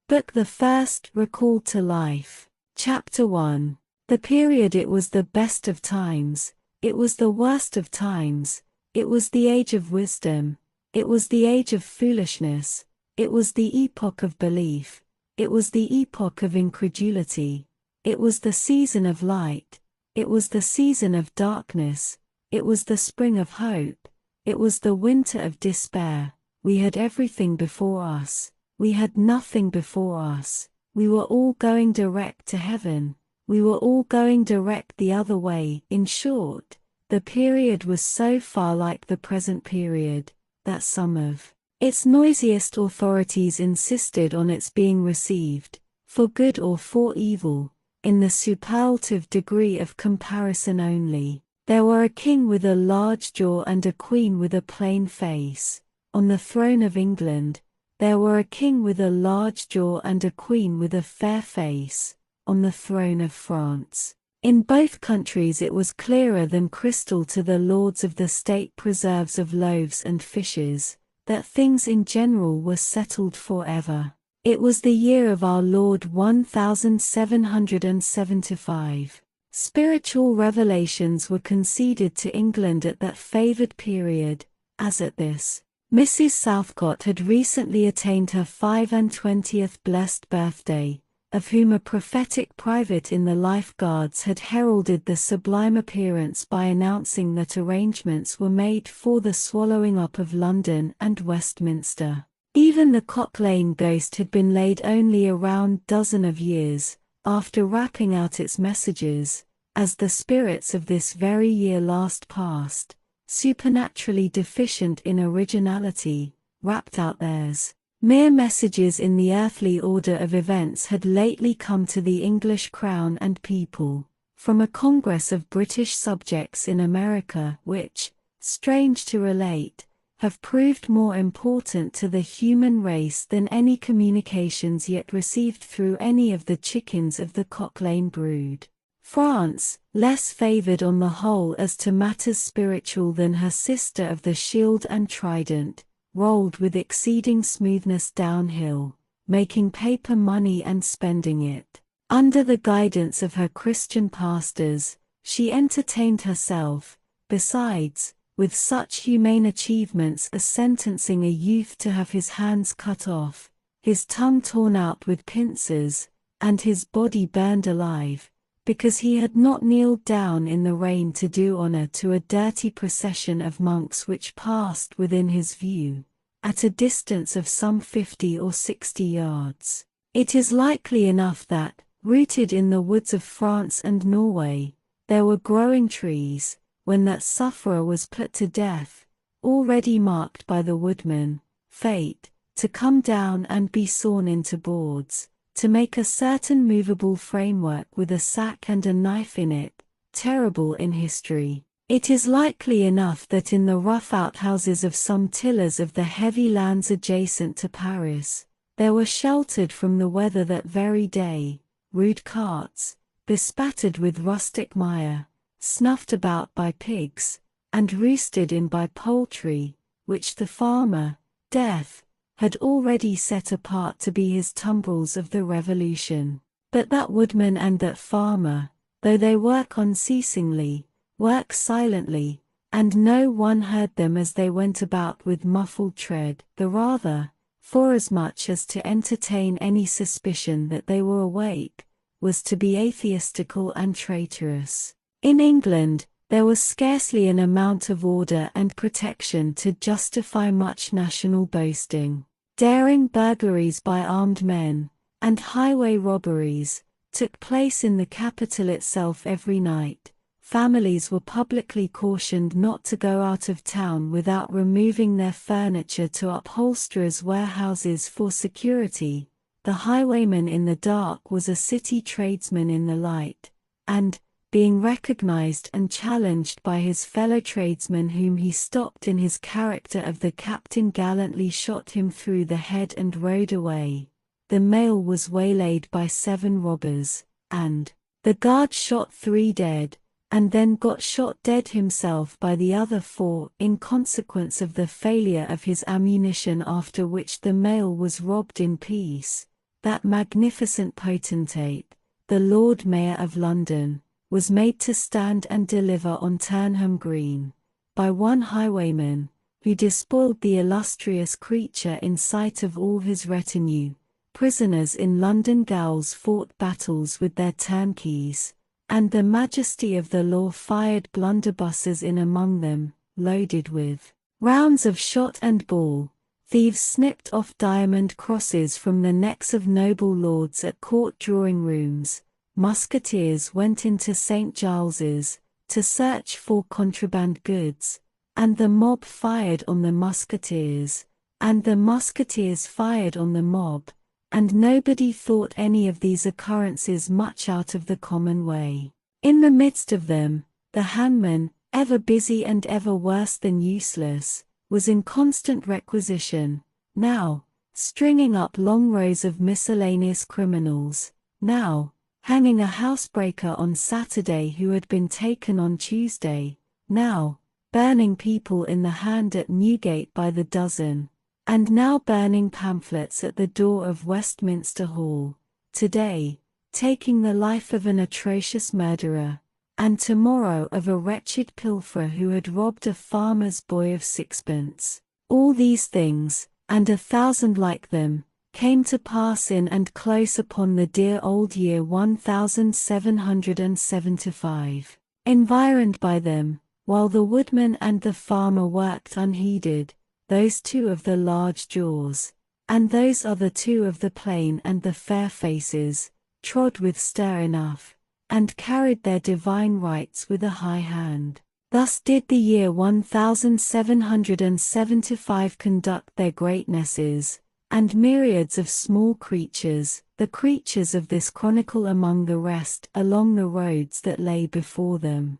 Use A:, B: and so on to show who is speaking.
A: Book the First, Recalled to Life. Chapter 1. The period. It was the best of times, it was the worst of times, it was the age of wisdom, it was the age of foolishness, it was the epoch of belief, it was the epoch of incredulity, it was the season of light, it was the season of darkness, it was the spring of hope, it was the winter of despair. We had everything before us, we had nothing before us, we were all going direct to heaven, we were all going direct the other way. In short, the period was so far like the present period, that some of its noisiest authorities insisted on its being received, for good or for evil, in the superlative degree of comparison only. There were a king with a large jaw and a queen with a plain face. On the throne of England, there were a king with a large jaw and a queen with a fair face. On the throne of France. In both countries it was clearer than crystal to the lords of the state preserves of loaves and fishes, that things in general were settled forever. It was the year of our Lord 1775. Spiritual revelations were conceded to England at that favoured period, as at this. Mrs. Southcott had recently attained her 25th blessed birthday, of whom a prophetic private in the Life Guards had heralded the sublime appearance by announcing that arrangements were made for the swallowing up of London and Westminster. Even the Cock Lane ghost had been laid only a round dozen of years, after rapping out its messages, as the spirits of this very year last past, supernaturally deficient in originality, rapped out theirs. Mere messages in the earthly order of events had lately come to the English crown and people, from a congress of British subjects in America which, strange to relate, have proved more important to the human race than any communications yet received through any of the chickens of the Cock Lane brood. France, less favoured on the whole as to matters spiritual than her sister of the Shield and Trident, rolled with exceeding smoothness downhill, making paper money and spending it. Under the guidance of her Christian pastors, she entertained herself, besides, with such humane achievements as sentencing a youth to have his hands cut off, his tongue torn out with pincers, and his body burned alive, because he had not kneeled down in the rain to do honor to a dirty procession of monks which passed within his view, at a distance of some 50 or 60 yards. It is likely enough that, rooted in the woods of France and Norway, there were growing trees, when that sufferer was put to death, already marked by the woodman, fate, to come down and be sawn into boards, to make a certain movable framework with a sack and a knife in it, terrible in history. It is likely enough that in the rough outhouses of some tillers of the heavy lands adjacent to Paris, there were sheltered from the weather that very day, rude carts, bespattered with rustic mire, snuffed about by pigs, and roosted in by poultry, which the farmer, Death, had already set apart to be his tumbrils of the Revolution. But that woodman and that farmer, though they work unceasingly, work silently, and no one heard them as they went about with muffled tread, the rather, forasmuch as to entertain any suspicion that they were awake, was to be atheistical and traitorous. In England, there was scarcely an amount of order and protection to justify much national boasting. Daring burglaries by armed men, and highway robberies, took place in the capital itself every night. Families were publicly cautioned not to go out of town without removing their furniture to upholsterers' warehouses for security. The highwayman in the dark was a city tradesman in the light, and, being recognized and challenged by his fellow tradesmen whom he stopped in his character of the captain, gallantly shot him through the head and rode away. The mail was waylaid by 7 robbers, and the guard shot 3 dead, and then got shot dead himself by the other 4 in consequence of the failure of his ammunition, after which the mail was robbed in peace. that magnificent potentate, the Lord Mayor of London, was made to stand and deliver on Turnham Green, by one highwayman, who despoiled the illustrious creature in sight of all his retinue. Prisoners in London gaols fought battles with their turnkeys, and the majesty of the law fired blunderbusses in among them, loaded with rounds of shot and ball. Thieves snipped off diamond crosses from the necks of noble lords at court drawing-rooms. Musketeers went into St. Giles's to search for contraband goods, and the mob fired on the musketeers, and the musketeers fired on the mob, and nobody thought any of these occurrences much out of the common way. In the midst of them, the hangman, ever busy and ever worse than useless, was in constant requisition, now, stringing up long rows of miscellaneous criminals, now, hanging a housebreaker on Saturday who had been taken on Tuesday, now, burning people in the hand at Newgate by the dozen, and now burning pamphlets at the door of Westminster Hall, today, taking the life of an atrocious murderer, and tomorrow of a wretched pilferer who had robbed a farmer's boy of sixpence. All these things, and 1,000 like them, came to pass in and close upon the dear old year 1775. Environed by them, while the woodman and the farmer worked unheeded, those two of the large jaws, and those other two of the plain and the fair faces, trod with stir enough, and carried their divine rights with a high hand. Thus did the year 1775 conduct their greatnesses, and myriads of small creatures, the creatures of this chronicle among the rest, along the roads that lay before them.